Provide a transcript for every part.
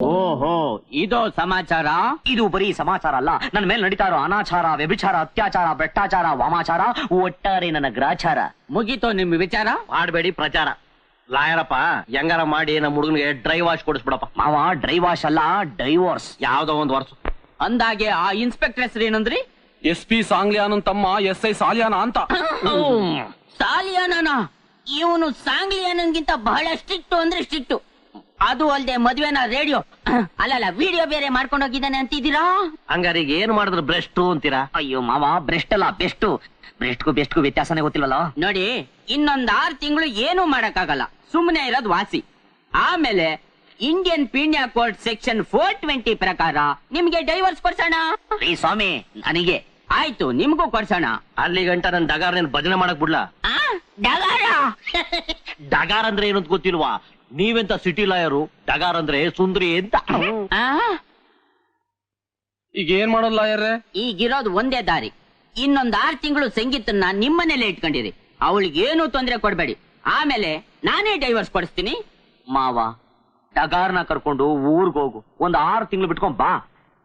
ಓಹೋ, ಇದು ಸಮಾಚಾರ? ಇದು ಬರೀ ಸಮಾಚಾರ ಅಲ್ಲ, ನನ್ನ ಮೇಲೆ ನಡೀತಾ ಇರೋ ಅನಾಚಾರ, ವ್ಯಭಿಚಾರ, ಅತ್ಯಾಚಾರ, ಭ್ರಷ್ಟಾಚಾರ, ವಾಮಾಚಾರ, ಒಟ್ಟಾರೆ ನನ್ನ ಗ್ರಾಚಾರ. ಮುಗೀತು ನಿಮ್ ವಿಚಾರ? ಮಾಡಬೇಡಿ ಪ್ರಚಾರ. ಲಾಯರಪ್ಪ, ಹೆಂಗಾರ ಮಾಡಿ ನಮ್ಮ ಹುಡುಗನಿಗೆ ಡ್ರೈ ವಾಶ್ ಕೊಡಿಸ್ಬಿಡಪ್ಪ. ಮಾವ, ಡ್ರೈ ವಾಶ್ ಅಲ್ಲ, ಡೈವೋರ್ಸ್. ಯಾವ್ದೋ ಒಂದು ವರ್ಷ. ಅಂದಾಗೆ ಆ ಇನ್ಸ್ಪೆಕ್ಟರ್ ಹೆಸರು ಏನಂದ್ರಿ? SP ಸಾಂಗ್ಲಿಯಾನನ್ ತಮ್ಮ SI ಸಾಲಿಯಾನ ಅಂತ. ಸಾಲಿಯಾನ? ಇವನು ಸಾಂಗ್ಲಿಯಾನನ್ಗಿಂತ ಬಹಳ ಸ್ಟ್ರಿಕ್ಟ್ ಅಂದ್ರೆ ಸ್ಟ್ರಿಕ್ಟ್. ಅದು ಅಲ್ದೆ ಮದ್ವೆನ ರೇಡಿಯೋ ಅಲ್ಲಲ್ಲ ವಿಡಿಯೋ ಬೇರೆ ಮಾಡ್ಕೊಂಡು ಹೋಗಿದ್ದಾನೆ ಅಂತಿದ್ದೀರಾ? ಹಂಗಾರೆ ಈಗ ಏನ್ ಮಾಡಿದ್ರು ಬ್ರೆಸ್ಟ್ ಅಂತೀರಾ? ಅಯ್ಯೋ ಮಾವ, ಬ್ರೆಸ್ಟ್ ಅಲ್ಲ ಬೆಸ್ಟ್. ಬ್ರೆಸ್ಟ್ಗೂ ಬೆಸ್ಟ್ಗೂ ವ್ಯತ್ಯಾಸನೇ ಗೊತ್ತಿಲ್ವಲ್ಲ. ನೋಡಿ, ಇನ್ನೊಂದ್ 6 ತಿಂಗಳು ಏನೂ ಮಾಡಕ್ಕಾಗಲ್ಲ, ಸುಮ್ಮನೆ ಇರೋದು ವಾಸಿ. ಆಮೇಲೆ ಇಂಡಿಯನ್ ಪೀಣ್ಯ ಕೋರ್ಟ್ ಸೆಕ್ಷನ್ 420 ಪ್ರಕಾರ ನಿಮ್ಗೆ ಡೈವರ್ಸ್ ಕೊಡ್ಸೋಣ. ಈ ಸ್ವಾಮಿ, ನನಗೆ ಆಯ್ತು, ನಿಮ್ಗೂ ಕೊಡ್ಸೋಣ. ಅಲ್ಲಿ ಗಂಟ ನನ್ ಡಗಾರ್ ನೀನ್ ಭಜನೆ ಮಾಡಕ್ ಬಿಡ್ಲಾ? ಡಗಾರ್ ಅಂದ್ರೆ ಏನು ಅಂತ ಗೊತ್ತಿಲ್ವಾ? ನೀವೆಂತ ಸಿಟಿ ಲಾಯರು, ಡಗಾರ್ ಅಂದ್ರೆ ಸುಂದ್ರಿ ಅಂತ. ಈಗ ಏನ್ ಮಾಡೋದ್ ಲಾಯರ್ರೆ? ಈಗಿರೋದು ಒಂದೇ ದಾರಿ. ಇನ್ನೊಂದ್ 6 ತಿಂಗಳು ಸಂಗೀತನ್ನ ನಿಮ್ಮನೇಲೆ ಇಟ್ಕೊಂಡಿರಿ. ಅವಳಿಗೇನು ತೊಂದರೆ ಕೊಡ್ಬೇಡಿ. ಆಮೇಲೆ ನಾನೇ ಡೈವರ್ಸ್ ಕೊಡಿಸ್ತೀನಿ. ಮಾವ, ಡಗಾರ್ನ ಕರ್ಕೊಂಡು ಊರ್ಗ್ ಹೋಗು, ಒಂದ್ 6 ತಿಂಗಳು ಬಿಟ್ಕೊಂಡ್ ಬಾ.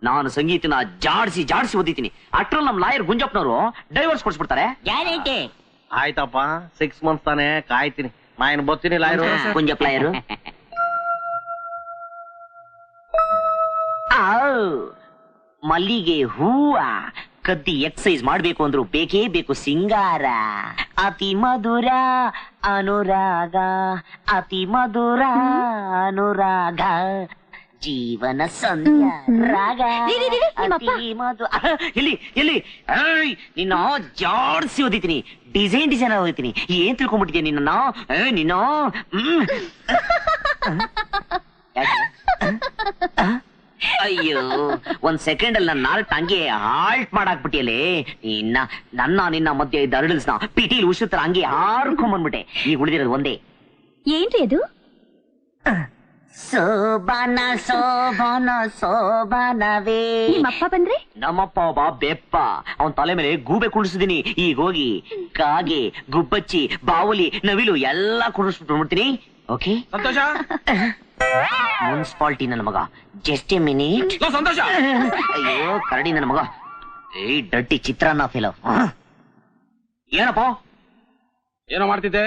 ನಾನು ಸಂಗೀತನ ಜಾಡ್ಸಿ ಓದಿತೀನಿ. ಅಷ್ಟ್ರಲ್ಲಿ ನಮ್ ಲಾಯರ್ ಗುಂಜಪ್ಪನವರು ಡೈವರ್ಸ್ ಕೊಡ್ಸ್ಬಿಡ್ತಾರೆ, ಗ್ಯಾರಂಟಿ. ಆಯ್ತಪ್ಪ, 6 ಮಂತ್ಸ್ ತಾನೆ, ಕಾಯ್ತೀನಿ. ನಾ ಏನ್ ಬರ್ತೀನಿ ಲಾಯರು. ಗುಂಜಪ್ಪ ಲಾಯರು. ಮಲ್ಲಿಗೆ ಹೂವ ಕದ್ದಿ ಎಕ್ಸೈಸ್ ಮಾಡ್ಬೇಕು ಅಂದ್ರು ಬೇಕೇ ಬೇಕು ಸಿಂಗಾರ. ಅತಿ ಮಧುರ ಅನುರಾಗ, ಅತಿ ಮಧುರ ಅನುರಾಗ, ಜೀವನ ಸಂಧ್ಯಾ ರಾಗ. ಎಲ್ಲಿ ನಿನ್ನ ಜಾಡ್ಸಿ ಓದಿತೀನಿ, ಡಿಸೈನ್ ಓದಿತೀನಿ. ಏನ್ ತಿಳ್ಕೊಂಡ್ಬಿಟ್ಟಿದ್ಯಾ ನಿನ್ನ? ಅಯ್ಯೋ, ಒಂದ್ ಸೆಕೆಂಡ್ ಅಲ್ಲಿ ನನ್ನ ನಾಲ್ಕು ಹಂಗೆ ಹಾಲ್ಟ್ ಮಾಡಾಕ್ಬಿಟ್ಟಿಯಲ್ಲೇ. ನಿನ್ನ ಮಧ್ಯೆ ಇದ್ದ ಅರಳಿಸ್ನ ಪಿಟೀಲ್ ಉಷಿತ್ರ ಹಂಗೆ ಹಾರ್ಕೊಂಡ್ಬಂದ್ಬಿಟ್ಟೆ. ಈಗ ಉಳಿದಿರೋದು ಒಂದೇ. ಏನ್ರಿ ಅದು? ಸೋಬಾನ ಸೋಬಾನ ಸೋಬಾನವೇ. ನಿಮ್ಮಪ್ಪ ಬಂದ್ರೆ? ನಮ್ಮಪ್ಪ ಒಬ್ಬ ಬೆಪ್ಪ, ಅವನ್ ತಲೆ ಮೇಲೆ ಗೂಬೆ ಕುಣಿಸಿದೀನಿ. ಈಗ ಹೋಗಿ ಕಾಗೆ, ಗುಬ್ಬಚ್ಚಿ, ಬಾವುಲಿ, ನವಿಲು ಎಲ್ಲಾ ಕುಣಿಸ್ಬಿಟ್ಬಿಡ್ತೀನಿ. ಓಕೆ ಸಂತೋಷ. ಮುನ್ಸಿಪಾಲಿಟಿ ನನ್ನ ಮಗ, ಜಸ್ಟ್ ಎ ಮಿನಿಟ್. ಸಂತೋಷ. ಅಯ್ಯೋ ಕರಡಿ ನನ್ನ ಮಗ, ಏ ಡಟ್ಟಿ ಚಿತ್ರಾನ್ನ ಫೇಲ್. ಏನಪ್ಪ ಏನೋ ಮಾಡ್ತಿದ್ದೆ?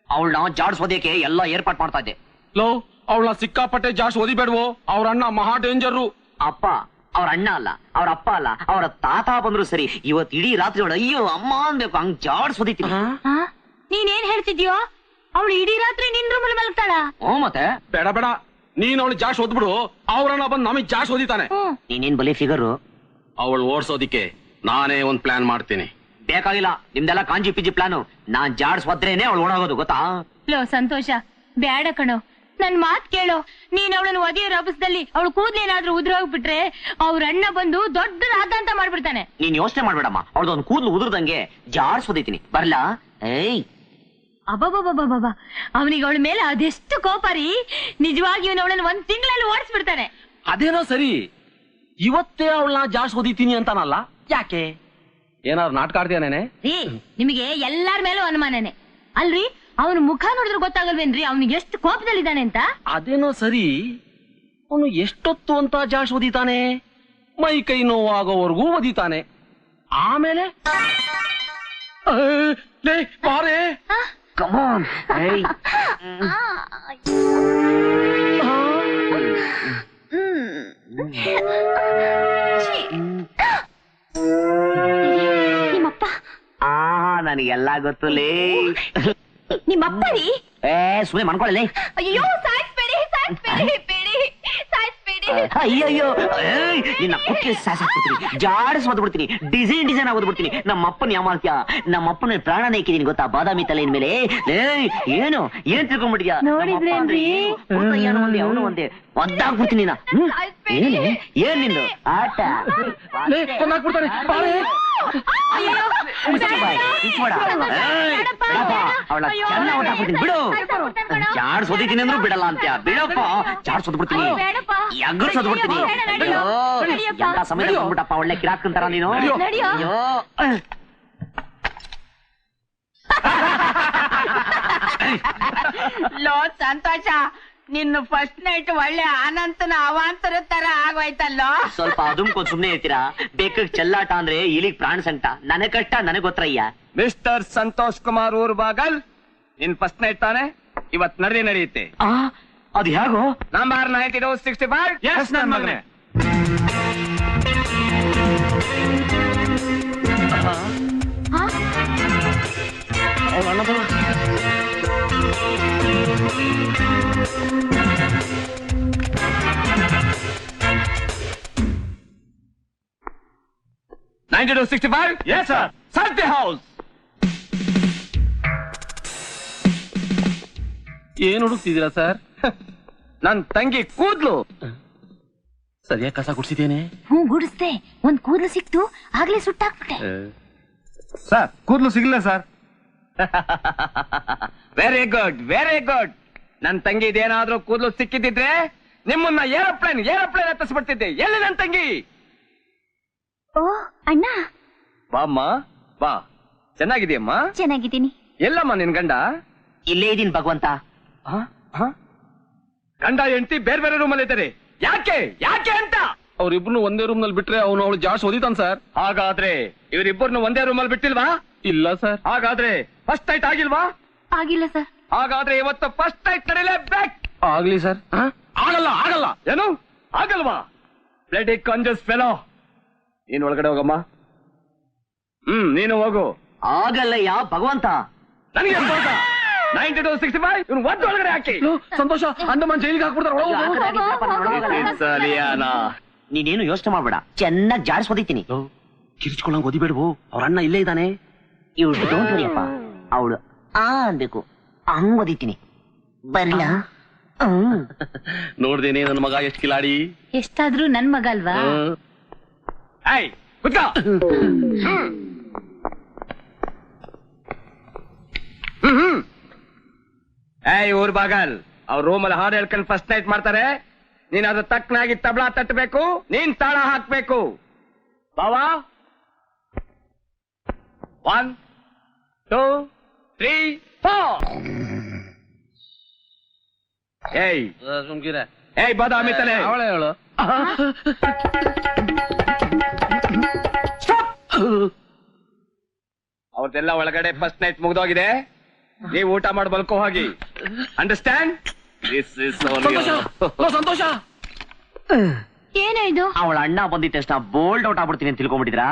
ಅವಳನ್ನ ಜಾಡ್ಸೋದಕ್ಕೆ ಎಲ್ಲ ಏರ್ಪಾಟ್ ಮಾಡ್ತಾ ಇದ್ದೆ. ಲೋ, ಅವಳ ಸಿಕ್ಕಾಪಟ್ಟೆ ಜಾಸ್ತಿ ಓದಿಬೇಡ್ವೋ. ಅವ್ರ ಅಣ್ಣ ಮಹಾ ಡೇಂಜರು. ಅಪ್ಪ ಅವ್ರ ಅಣ್ಣ ಅಲ್ಲ, ಅವ್ರ ಅಪ್ಪ ಅಲ್ಲ, ಅವರ ತಾತ ಬಂದ್ರು ಸರಿ. ಇವತ್ ಇಡೀ ರಾತ್ರಿ ಅವಳು ಅಯ್ಯೋ ಅಮ್ಮ ಅನ್ಬೇಕು, ಹಂಗ್ ಜಾಡ್ಸೋದಿತ್ತೀನಿ. ನೀನೇನ್ ಹೇಳ್ತಿದ್ಯೋ? ಅವಳು ಇಡೀ ರಾತ್ರಿ ನಿನ್ ರೂಮಲ್ಲಿ ಮಲಗ್ತಾಳ? ಮತ್ತೆ ಬೇಡ ಬೇಡ, ನೀನ್ ಅವಳು ಜಾಸ್ತಿ ಓದ್ಬಿಡು. ಅವ್ರಣ್ಣ ಬಂದ್ ನಮಗ್ ಜಾಸ್ತಿ ಓದಿತಾನೆ. ನೀನೇನ್ ಬಲಿ ಫಿಗರು. ಅವಳು ಓಡ್ಸೋದಿಕ್ಕೆ ನಾನೇ ಒಂದ್ ಪ್ಲಾನ್ ಮಾಡ್ತೀನಿ. ಬೇಕಾಗಿಲ್ಲ ನಿಮ್ದೆಲ್ಲ ಕಾಂಜಿ ಪಿಜಿ ಪ್ಲಾನು. ನಾನ್ ಜಾಡ್ಸ್ವದ್ರೇನೆ ಅವಳು ಓಡಾಗೋದು, ಗೊತ್ತಾ? ಲೋ ಸಂತೋಷ, ಬ್ಯಾಡ ಕಣೋ, ನನ್ ಮಾತ್ ಕೇಳೋ. ನೀನ್ ಅವಳನ್ನು ಒದೆಯ ರಭಸದಲ್ಲಿ ಅವಳು ಕೂದ್ಲೇನಾದ್ರೂ ಉದುರೋಗ್ಬಿಟ್ರೆ ಅವ್ರ ಅಣ್ಣ ಬಂದು ದೊಡ್ಡ ರಾಧಾಂತ ಮಾಡ್ಬಿಡ್ತಾನೆ. ನೀನ್ ಯೋಚನೆ ಮಾಡ್ಬೇಡಮ್ಮ, ಅವಳದೊಂದು ಕೂದ್ಲು ಉದುರ್ದಂಗೆ ಜಾಡ್ಸೋದೈತೀನಿ. ಬರ್ಲಾ? ಏಯ್ ಅಬ್ಬಬ್ಬಬ್ಬಬ್ಬ, ಅವನಿಗೆ ಅವಳ ಮೇಲೆ ಅದೆಷ್ಟು ಕೋಪ ರೀ. ನಿಜವಾಗಿ ಅವಳನ್ನು 1 ತಿಂಗಳಲ್ಲಿ ಓಡಿಸ್ಬಿಡ್ತಾನೆ. ಅದೇನೋ ಸರಿ, ಇವತ್ತೇ ಅವಳನ್ನ ಜಾಸ್ತಿ ಓದಿತೀನಿ ಅಂತಾನಲ್ಲ, ಯಾಕೆ? ಏನಾದ್ರು ನಾಟಕ ಆಡ್ತೀಯನೇನೆ? ರೀ, ನಿಮಗೆ ಎಲ್ಲಾರ ಮೇಲೂ ಅನುಮಾನನೆ ಅಲ್ರಿ? ಅವನ ಮುಖ ನೋಡಿದ್ರೆ ಗೊತ್ತಾಗಲ್ವೇನ್ರಿ ಅವನಿಗೆ ಎಷ್ಟು ಕೋಪದಲ್ಲಿದ್ದಾನೆ ಅಂತ? ಅದೇನೋ ಸರಿ, ಅವನು ಎಷ್ಟೊತ್ತು ಅಂತ ಜಾಸ್ತಿ ಓದಿತಾನೆ? ಮೈ ಕೈ ನೋವಾಗೋವರೆಗೂ ಓದಿತಾನೆ. ಆಮೇಲೆ ಬಾರೆ, ಕಮ್ ಆನ್. ಏಯ್ ನಿಮ್ಮಪ್ಪ? ನನಗೆಲ್ಲ ಗೊತ್ತಲೇ. ನಿಮ್ಮಪ್ಪ ರೀ? ಸುಮ್ಮನೆ ಮನ್ಕೊಳ್ಳಿ. ಅಯ್ಯೋ ಸಾಯಿಸ್ಬೇಡಿ, ಸಾಯಿಸ್ಬೇಡಿ, ಬೇಡಿ, ಸಾಯಿಸ್ಬೇಡಿ. ಅಯ್ಯಯ್ಯೋ, ನಿನ್ನ ಕುಕ್ಕೆ ಸಾಯಿಸ್ಬಿಡ್ತೀನಿ, ಜಾಡಿಸ್ ಬಿಡ್ತೀನಿ, ಡಿಸೈನ್ ಓದ್ಬಿಡ್ತೀನಿ. ನಮ್ಮಪ್ಪನ ಯಾಮಾಲ್ತ್ಯ, ನಮ್ಮಪ್ಪನ ಪ್ರಾಣನೇ ಇಕ್ಕಿದೀನಿ ಗೊತ್ತಾ, ಬಾದಾಮಿ ತಲೆಯ ಮೇಲೆ. ಏನು ಏನ್ ತಿಳ್ಕೊಂಡ್ಬಿಟ್ಟಿದ್ಯಾ? ಅವನು ಒಂದೇ ಒದ್ದಾಗ್ಬಿಡ್ತೀನಿ. ಏನ್ ನಿಂದು ಆಟ? ಅವಳ ಚೆನ್ನ ಹೊಟ್ಟಾಕ್ಬಿಡ್ತೀನಿ, ಬಿಡು. ಚಾಡ್ಸ್ ಓದಿತೀನಿ ಅಂದ್ರೂ ಬಿಡಲ್ಲ ಅಂತ್ಯ. ಬಿಡಪ್ಪ, ಚಾಡ್ಸ್ ಓದ್ಬಿಡ್ತೀನಿ, ಎಗ್ಗರ್ಸ್ ಓದ್ಬಿಡ್ತೀನಿ. ಅಯ್ಯೋ, ಎಲ್ಲ ಸಮಯ ಬಂದ್ಬಿಟ್ಟಪ್ಪ, ಒಳ್ಳೆ ಕಿರಾಕ್ಕೊಂತಾರ ನೀನು. ಅಯ್ಯೋ ಲೋ ಸಂತೋಷ, ನಿನ್ನ ಫಸ್ಟ್ ನೈಟ್ ಒಳ್ಳೆ ಅನಂತನ ಅವಾಂತರ ತರ ಆಗೋಯ್ತಲ್ಲೋ. ಸ್ವಲ್ಪ ಅದುಮ್ಕೊಂಡ್ ಸುಮ್ನೆ ಇರ್ತೀರಾ? ಬೇಕ ಚೆಲ್ಲಾಟ ಅಂದ್ರೆ ಇಲಿಗ್ ಪ್ರಾಣ ಸಂಕಟ. ನನಗ್ ಕಷ್ಟ ನನಗ್ ಗೊತ್ತಯ್ಯ. ಮಿಸ್ಟರ್ ಸಂತೋಷ್ ಕುಮಾರ್ ಊರ್ ಬಾಗಲ್, ನಿನ್ ಫಸ್ಟ್ ನೈಟ್ ತಾನೆ ಇವತ್ ನಡೆಯುತ್ತೆ. ಅದು ಹೇಗೋ? ನಂಬರ್ 9265. Yes, ನನ್ ಮಗನೇ. ಅವ್ರ ಅಣ್ಣ ಬರ. Yes, sir. Search the house. ಏನ್ ಹುಡುಕ್ತಿದ್ದೀರಾ ಸರ್? ನನ್ ತಂಗಿ ಕೂದ್ಲು ಸರಿಯಾಗಿ ಕಸ ಗುಡ್ಸಿದ್ದೇನೆ. ಗುಡಿಸ್ದೆ, ಒಂದ್ ಕೂದಲು ಸಿಕ್ತು, ಆಗ್ಲೇ ಸುಟ್ಟಾಕ್ಬಿಟ್ಟೆ. ಸರ್ ಕೂದಲು ಸಿಗ್ಲಿಲ್ಲ sir. Very good, very good. ನನ್ ತಂಗಿ ಇದೇನಾದ್ರೂ ಕೂದಲು ಸಿಕ್ಕಿದ್ರೆ ನಿಮ್ಮನ್ನ ಏರೋಪ್ಲೇನ್ ಹತ್ತಿಸ್ಬಿಡ್ತಿದ್ದೆ. ಎಲ್ಲಿ ನನ್ ತಂಗಿ? ಓ ಅಣ್ಣ, ಬಾಮ್ಮ ಬಾ. ಚೆನ್ನಾಗಿದೆಯಮ್ಮ? ಚೆನ್ನಾಗಿದ್ದೀನಿ. ಎಲ್ಲಮ್ಮ ನಿನ್ ಗಂಡ? ಇಲ್ಲೇ ಇದೀನಿ ಭಗವಂತ. ಗಂಡ ಹೆಂಡತಿ ಬೇರೆ ಬೇರೆ ರೂಮ್ ಅಲ್ಲಿ ಇದ್ದಾರೆ. ಯಾಕೆ ಯಾಕೆ ಅಂತ? ಅವ್ರಿಬ್ರು ಒಂದೇ ರೂಮ್ ನಲ್ಲಿ ಬಿಟ್ರೆ ಅವಳು ಜಾಸ್ತಿ ಓದಿತಾನ ಸರ್. ಹಾಗಾದ್ರೆ ಇವರಿಬ್ಬರನ್ನು ಒಂದೇ ರೂಮ್ ಅಲ್ಲಿ ಬಿಟ್ಟಿಲ್ವಾ? ಇಲ್ಲ ಸರ್. ಹಾಗಾದ್ರೆ ಫಸ್ಟ್ ನೈಟ್ ಆಗಿಲ್ವಾ? ಆಗಿಲ್ಲ ಸರ್. ಹಾಗಾದ್ರೆ ಇವತ್ತು ಫಸ್ಟ್ ನೈಟ್ ನಡೆಯಲೇಬೇಕು. ಆಗ್ಲಿ ಸರ್. ಆಗಲ್ಲ ಆಗಲ್ಲ. ಏನು ಆಗಲ್ವಾ? ಬ್ಲಡಿ ಕಾಂಜಸ್ ಫೆಲೋ. ನೀನ್ ಒಳಗಡೆ ಹೋಗಮ್ಮ. ನೀನು ಹೋಗು. ಆಗಲ್ಲಯ್ಯ ಭಗವಂತ. ನನಗೆ 9265 ಇವನು ಒದ್ದು ಒಳಗಡೆ ಹಾಕಿ. ಸಂತೋಷ, ಅಂಡಮಾನ್ ಜೈಲಿಗೆ ಹಾಕ್ಬಿಡ್ತಾರೆ. ನೀನೇನು ಯೋಚನೆ ಮಾಡ್ಬೇಡ, ಚೆನ್ನಾಗಿ ಜಾಡ್ಸ್ ಓದಿತೀನಿ. ಕಿರ್ಚ್ಕೊಳ್ಳಂಗ್ ಓದಿಬೇಡ್ವು, ಅವ್ರ ಅಣ್ಣ ಇಲ್ಲೇ ಇದ್ದಾನೆ. ಇವಳು ಡೋಂಟ್ ವರಿಯಪ್ಪ, ಅವಳು ಅನ್ಬೇಕು, ಹಂಗ್ ಓದಿತೀನಿ. ಬರ್ಲ? ನೋಡ್ದೇನೆ ನನ್ನ ಮಗ ಎಷ್ಟ್ ಕಿಲಾಡಿ. ಎಷ್ಟಾದ್ರೂ ನನ್ ಮಗ ಅಲ್ವಾ? ಏಯ್ ಕುತ್ಕೋ. ಏಯ್ ಊರ್ ಬಾಗಲ್, ಅವ್ರ ರೂಮಲ್ಲಿ ಹಾಡು ಹೇಳ್ಕೊಂಡು ಫಸ್ಟ್ ನೈಟ್ ಮಾಡ್ತಾರೆ. ನೀನ್ ಅದ್ರ ತಕ್ಕನಾಗಿ ತಬಲಾ ತಟ್ಟಬೇಕು, ನೀನ್ ತಾಳ ಹಾಕ್ಬೇಕು. ಬಾವಾ 1 2 3 4. ಏಯ್ ಸುಮ್ಕಿರ. ಏಯ್ ಬಾದಾಮಿ ತಲೆ ಅವಳೇ ಹೇಳು. ಅವ್ರದೆಲ್ಲ ಒಳಗಡೆ ಫಸ್ಟ್ ನೈಟ್ ಮುಗ್ದೋಗಿದೆ. ನೀವು ಊಟ ಮಾಡಿ ಬಲ್ಕೋ ಹೋಗಿ. ಅಂಡರ್ಸ್ಟ್ಯಾಂಡ್? ಸಂತೋಷ. ಏನೋ ಇದು? ಅವಳ ಅಣ್ಣ ಬಂದಿದ್ದ ತಕ್ಷಣ ಬೋಲ್ಡ್ ಔಟ್ ಆಗ್ಬಿಡ್ತೀನಿ ಅಂತ ತಿಳ್ಕೊಂಡ್ಬಿಟ್ಟಿದ್ರಾ?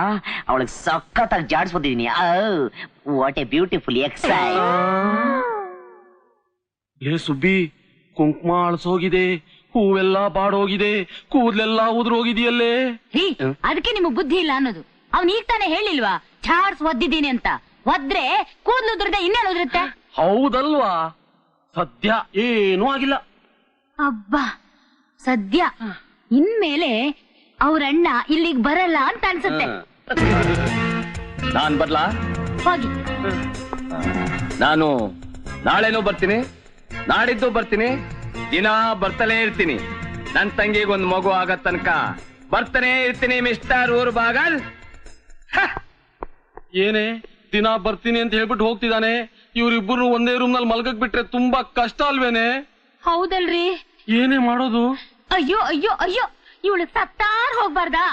ಅವಳಿಗೆ ಸಖತ್ತಾಗಿ ಜಾಡ್ಸ್ ಬಂದಿದ್ದೀನಿ. What a beautiful excise. ಲೇ ಸುಬ್ಬಿ, ಕುಂಕುಮ ಅಳ್ಸೋಗಿದೆ, ಹೂವೆಲ್ಲ ಬಾಡೋಗಿದೆ, ಕೂದ್ಲೆಲ್ಲ ಉದುರೋಗಿದೆಯಲ್ಲೇ. ಅದಕ್ಕೆ ನಿಮಗ್ ಬುದ್ಧಿ ಇಲ್ಲ ಅನ್ನೋದು. ಅವ್ನ್ ಈಗ ತಾನೇ ಹೇಳಿಲ್ವಾ ಚಾರ್ಸ್ ಒದ್ದಿದ್ದೀನಿ ಅಂತ? ಒದ್ರೆ ಕೂದ್ಲು ಉದುರದೆ ಇನ್ನೇನು ಉದುರುತ್ತೆ? ಹೌದಲ್ವಾ? ಸದ್ಯ ಏನೂ ಆಗಿಲ್ಲ. ಅಬ್ಬಾ, ಸದ್ಯ ಇನ್ಮೇಲೆ ಅವ್ರಣ್ಣ ಇಲ್ಲಿಗ್ ಬರಲ್ಲ ಅಂತ ಅನ್ಸುತ್ತೆ. ನಾನ್ ಬರ್ಲಾ? ಹೋಗಿ. ನಾನು ನಾಳೆನೂ ಬರ್ತೀನಿ, ನಾಡಿದ್ದು ಬರ್ತೀನಿ, ದಿನ ಬರ್ತಲೇ ಇರ್ತೀನಿ. ನನ್ ತಂಗಿಗೊಂದು ಮಗು ಆಗತ್ ತನಕ ಬರ್ತಾನೆ ಇರ್ತೀನಿ ಮಿಸ್ಟರ್ ಊರ್ ಬಾಗಲ್. ಏನೇ ದಿನ ಬರ್ತೀನಿ ಅಂತ ಹೇಳ್ಬಿಟ್ಟು ಹೋಗ್ತಿದ್ದಾನೆ. ಇವ್ರಿಬ್ಬರು ಒಂದೇ ರೂಮ್ ನಲ್ಲಿ ಮಲ್ಗಕ್ ಬಿಟ್ರೆ ತುಂಬಾ ಕಷ್ಟ ಅಲ್ವೇನೆ? ಹೌದಲ್ರಿ. ಏನೇ ಮಾಡೋದು? ಅಯ್ಯೋ ಅಯ್ಯೋ ಅಯ್ಯೋ, ಇವಳು ಸತ್ತಾರ್ ಹೋಗ್ಬಾರ್ದಾ?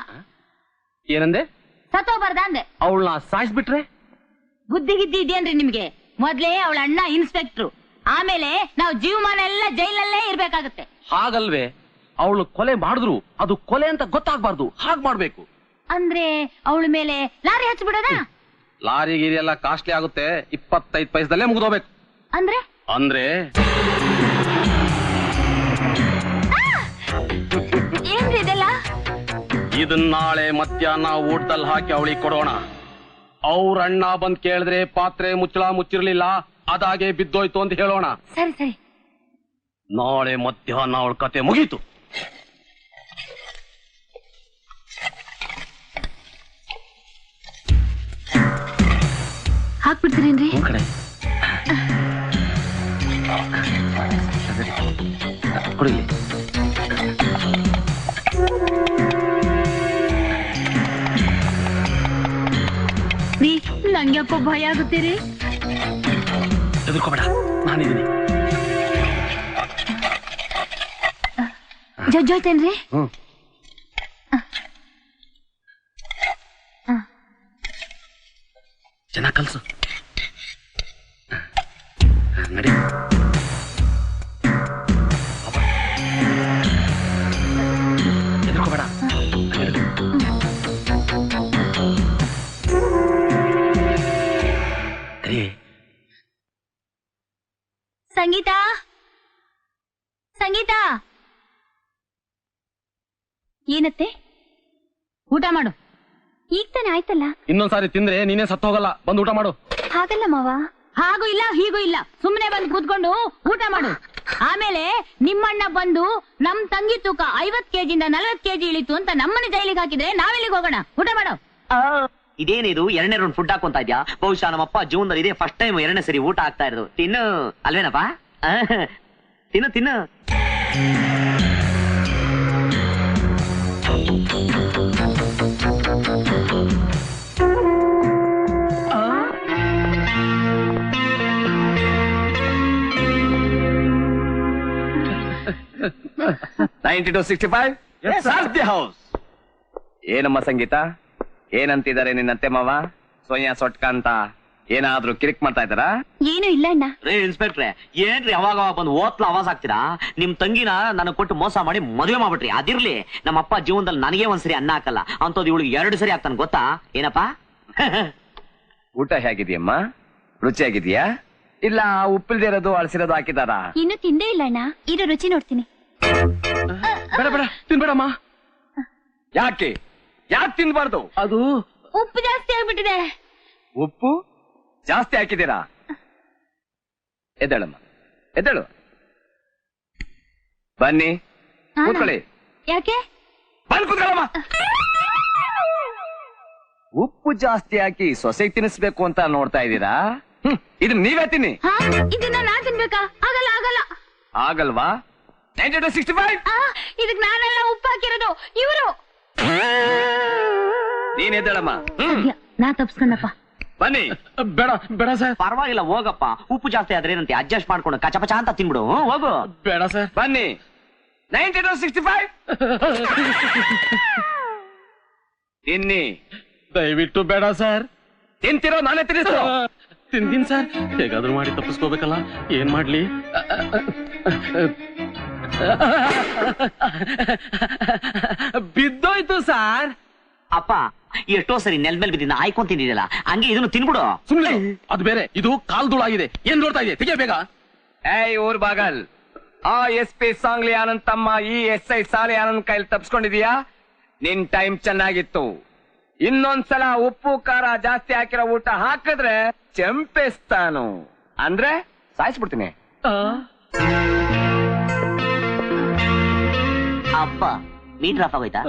ಏನಂದೆ? ಸತ್ತೋಗ್ಬಾರ್ದಾ ಅಂದೆ. ಅವಳನ್ನ ಸಾಯಿಸ್ಬಿಟ್ರೆ? ಬುದ್ಧಿಗಿದ್ದಿ ಇದೆಯೇನ್ರಿ ನಿಮ್ಗೆ? ಮೊದ್ಲೇ ಅವಳ ಅಣ್ಣ ಇನ್ಸ್ಪೆಕ್ಟ್ರು, ಆಮೇಲೆ ನಾವು ಜೀವಮಾನ ಎಲ್ಲ ಜೈಲಲ್ಲೇ ಇರ್ಬೇಕಾಗತ್ತೆ. ಹಾಗಲ್ವೇ, ಅವಳು ಕೊಲೆ ಮಾಡಿದ್ರು ಅದು ಕೊಲೆ ಅಂತ ಗೊತ್ತಾಗ್ಬಾರ್ದು, ಹಾಗ್ ಮಾಡ್ಬೇಕು. ಅಂದ್ರೆ ಅವಳ ಮೇಲೆ ಲಾರಿ ಹಚ್ಚಿಬಿಡೋದಾ? ಲಾರಿ ಗೀರಿ ಎಲ್ಲ ಕಾಸ್ಟ್ಲಿ ಆಗುತ್ತೆ, 25 ಪೈಸದಲ್ಲೇ ಮುಗಿದೋಗ್ಬೇಕು. ಅಂದ್ರೆ ಅಂದ್ರೆ ಏನ್ರಿ ಇದೆಲ್ಲ? ಇದನ್ನ ನಾಳೆ ಮಧ್ಯಾಹ್ನ ಊಟದಲ್ಲಿ ಹಾಕಿ ಅವಳಿಗೆ ಕೊಡೋಣ. ಅವ್ರ ಅಣ್ಣ ಬಂದ್ ಕೇಳಿದ್ರೆ ಪಾತ್ರೆ ಮುಚ್ಚಿರ್ಲಿಲ್ಲ, ಅದಾಗೆ ಬಿದ್ದೋಯ್ತು ಅಂತ ಹೇಳೋಣ. ಸರಿ ಸರಿ. ನಾಳೆ ಮಧ್ಯಾಹ್ನ ಅವಳ ಕತೆ ಮುಗೀತು. ಹಾಕ್ಬಿಡ್ತೀರೇನ್ರಿ? ಕಡೆ ಕುಡಿಲಿ. ನಂಗ್ಯಾಕೋ ಭಯ ಆಗುತ್ತೀರಿ? ಹೆದರ್ಕೋಬೇಡ, ನಾನಿದ್ದೀನಿ. ಜಜ್ಜೋಯ್ತೇನ್ರಿ? ಚೆನ್ನಾಗ್ ಕಲ್ಸು. ನಡಿ. ಎದ್ರುಕೋಬೇಡ. ಸಂಗೀತ, ಸಂಗೀತ, ಏನತ್ತೆ? ಊಟ ಮಾಡು. ಈಗ ತಾನೆ ಆಯ್ತಲ್ಲ. ಇನ್ನೊಂದ್ಸಾರಿ ತಿಂದ್ರೆ ನೀನೇ ಸತ್ತು ಹೋಗಲ್ಲ. ಬಂದು ಊಟ ಮಾಡು. ಹಾಗಲ್ಲ ಮಾವ. ಹಾಗೂ ಇಲ್ಲ ಹೀಗೂ ಇಲ್ಲ, ಸುಮ್ಮನೆ ಬಂದು ಕೂತ್ಕೊಂಡು ಊಟ ಮಾಡು. ಆಮೇಲೆ ನಿಮ್ಮಣ್ಣ ಬಂದು ನಮ್ ತಂಗಿ ತೂಕ 50 ಕೆಜಿಯಿಂದ 40 ಕೆಜಿ ಇಳಿತು ಅಂತ ನಮ್ಮನ್ನ ಜೈಲಿಗೆ ಹಾಕಿದ್ರೆ ನಾವೆಲ್ಲಿಗೆ ಹೋಗೋಣ? ಊಟ ಮಾಡು. ಇದೇನಿದು 2ನೇ ರೌಂಡ್ ಫುಡ್ ಹಾಕೊಂತ ಇದ್ಯಾ? ಬಹುಶಃ ನಮ್ಮಪ್ಪ ಜೀವನದಲ್ಲಿ ಇದೇ ಫಸ್ಟ್ ಟೈಮ್ 2ನೇ ಸರಿ ಊಟ ಆಗ್ತಾ ಇರೋದು. ತಿನ್ನು ಅಲ್ವೇನಪ್ಪ? ತಿನ್ನು ತಿನ್ನು. ಏನಮ್ಮ ಸಂಗೀತ, ಏನಂತಿದ್ದಾರೆ ನಿನ್ನತ್ತೆ ಮಾವ? ಸೋನಿಯಾ ಸೊಟ್ಕ ಅಂತ ಏನಾದ್ರೂ ಕಿರಿಕ್ ಮಾಡ್ತಾ ಇದ್ದಾರಾ? ಏನು ಇಲ್ಲ ಅಣ್ಣ. ರೇ ಇನ್ಸ್ಪೆಕ್ಟ್ರೆ, ಏನ್ರಿ ಅವಾಗ ಬಂದು ಓತ್ಲ ಆವಾಜ್ ಆಗ್ತೀರಾ? ನಿಮ್ ತಂಗಿನ ನನಗ್ ಕೊಟ್ಟು ಮೋಸ ಮಾಡಿ ಮದುವೆ ಮಾಡ್ಬಿಟ್ರಿ. ಅದಿರ್ಲಿ, ನಮ್ಮಪ್ಪ ಜೀವನದಲ್ಲಿ ನನಗೆ ಒಂದ್ಸರಿ ಅನ್ನ ಹಾಕಲ್ಲ ಅಂತದ್ ಇವಳಿಗೆ 2 ಸರಿ ಆಗ್ತಾನೆ ಗೊತ್ತಾ? ಏನಪ್ಪಾ? ಊಟ ಹೇಗಿದೆಯಮ್ಮ? ರುಚಿಯಾಗಿದೆಯಾ? ಇಲ್ಲ ಉಪ್ಪಿಲ್ದೇ ಇರೋದು ಅಳಸಿರೋದು ಹಾಕಿದಾರಾ? ಇನ್ನು ತಿಂದೇ ಇಲ್ಲ ಅಣ್ಣ. ಇರೋ ರುಚಿ ನೋಡ್ತೀನಿ. ಬೇಡ ಬೇಡ ತಿನ್ಬೇಡಮ್ಮ. ಯಾಕೆ ಯಾಕೆ ತಿನ್ಬಾರ್ದು? ಅದು ಉಪ್ಪು ಜಾಸ್ತಿ ಆಗ್ಬಿಟ್ಟಿದೆ. ಉಪ್ಪು ಜಾಸ್ತಿ ಹಾಕಿದ್ದೀರಾ? ಎದ್ದೇಳಮ್ಮ, ಎದ್ದೇಳು. ಬನ್ನಿ ಕೂತ್ಕೊಳ್ಳಿ. ಯಾಕೆ? ಬಂದ್ ಕೂತ್ಕೊಳ್ಳಮ್ಮ. ಉಪ್ಪು ಜಾಸ್ತಿ ಹಾಕಿ ಸೊಸೆಗೆ ತಿನ್ನಿಸ್ಬೇಕು ಅಂತ ನೋಡ್ತಾ ಇದ್ದೀರಾ? ಇದನ್ನ ನೀವೇ ತಿನ್ನಿ. ಇದನ್ನ ನಾ ತಿನ್ಬೇಕಾ? ಆಗಲ್ಲ ಆಗಲ್ಲ. ಆಗಲ್ವಾ? 965 ಇದಕ್ ನಾನೆಲ್ಲ ಉಪ್ಪು ಹಾಕಿರೋದು. ಇವರು ನೀನ್ ಎದ್ದೇಳಮ್ಮ. ನಾ ತಪ್ಸ್ಕೊಂಡಪ್ಪ. ಬನ್ನಿ. ಬೇಡ ಬೇಡ ಸರ್. ಪರವಾಗಿಲ್ಲ ಹೋಗಪ್ಪ. ಉಪ್ಪು ಜಾಸ್ತಿ ಆದ್ರೆ ಏನಂತೆ ಅಡ್ಜಸ್ಟ್ ಮಾಡ್ಕೊಂಡು ಕಚಪಚ ಅಂತ ತಿನ್ಬಿಡು. ಹೋಗು. ಬೇಡ ಸರ್. ಬನ್ನಿ. 965 ತಿನ್ನಿ. ದಯವಿಟ್ಟು ಬೇಡ ಸರ್. ತಿಂತಿರೋ ನಾನೇ ತಿನ್ನಿಸ್ತು. ತಿಂತೀನಿ ಸರ್. ಹೇಗಾದ್ರೂ ಮಾಡಿ ತಪ್ಪಿಸ್ಕೋಬೇಕಲ್ಲ. ಏನ್ ಮಾಡ್ಲಿ? ಬಿದ್ದೋಯ್ತು ಸಾರ್. ಅಪ್ಪ ಎಷ್ಟೋ ಸರಿ ನೆಲ ಮೇಲೆ ಬಿದ್ದಿನ ಆಯ್ಕೊಂಡ್ ತಿಂದಿದಲ್ಲ, ಹಂಗೆ ಇದನ್ನು ತಿನ್ಬಿಡು. ಸುಮ್ನೆ ಅದು ಬೇರೆ, ಇದು ಕಾಲ್ ಧೂಳಾಗಿದೆ. ಏನ್ ನೋಡ್ತಾ ಇದೆ? ತೆಗೆ ಬೇಗ. ಏಯ್ ಊರ್ ಬಾಗಲ್, ಆ SP ಸಾಂಗ್ಲಿ ಆನಂದ್ ತಮ್ಮ ಈ SI ಸಾಲಿ ಆನಂದ್ ಕೈಲಿ ತಪ್ಸ್ಕೊಂಡಿದೀಯಾ? ನಿನ್ ಟೈಮ್ ಚೆನ್ನಾಗಿತ್ತು. ಇನ್ನೊಂದ್ಸಲ ಉಪ್ಪು ಖಾರ ಜಾಸ್ತಿ ಹಾಕಿರೋ ಊಟ ಹಾಕಿದ್ರೆ ಚಂಪೇಸ್ತಾನು. ಅಂದ್ರೆ ಸಾಯಿಸ್ಬಿಡ್ತೀನಿ. ಅಪ್ಪ ಮೀಟರ್ ಆಫ್ ಆಗೋಯ್ತಾ?